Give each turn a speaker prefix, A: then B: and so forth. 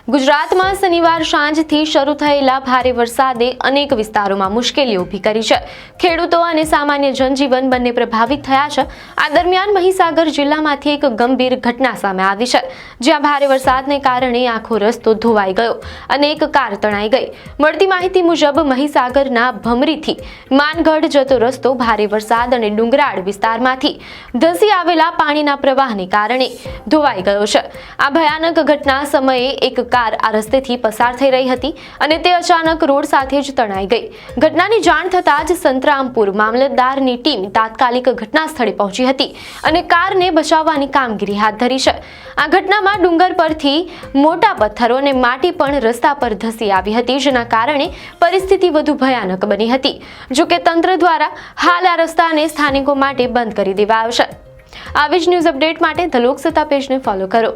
A: ગુજરાતમાં શનિવાર સાંજથી શરૂ થયેલા ભારે વરસાદે અનેક વિસ્તારોમાં મુશ્કેલી ઊભી કરી છે। ખેડૂતો અને સામાન્ય જનજીવન બંને પ્રભાવિત થયા છે। આ દરમિયાન મહીસાગર જિલ્લામાંથી એક ગંભીર ઘટના સામે આવી છે, જ્યાં ભારે વરસાદને કારણે આખો રસ્તો ધોવાઈ ગયો અને એક કાર તણાઈ ગઈ। મળતી માહિતી મુજબ મહીસાગરના ભમરીથી માનગઢ જતો રસ્તો ભારે વરસાદ અને ડુંગરાળ વિસ્તારમાંથી ધસી આવેલા પાણીના પ્રવાહને કારણે ધોવાઈ ગયો છે। આ ભયાનક ઘટના સમયે એક કાર આ રસ્તેથી પસાર થઈ રહી હતી અને તે અચાનક રોડ સાથે જ તણાઈ ગઈ। ઘટનાની જાણ થતાં જ સંતરામપુર મામલતદારની ટીમ તાત્કાલિક ઘટના સ્થળે પહોંચી હતી અને કારને બચાવવાની કામગીરી હાથ ધરી છે। આ ઘટનામાં ડુંગર પરથી મોટા પથ્થરો અને માટી પણ રસ્તા પર ધસી આવી હતી, જેના કારણે પરિસ્થિતિ વધુ ભયાનક બની હતી। જો કે તંત્ર દ્વારા હાલ આ રસ્તાને સ્થાનિકો માટે બંધ કરી દેવાયો છે। આવી જ ન્યૂઝ અપડેટ માટે ધ લોકસત્તા પેજને ફોલો કરો।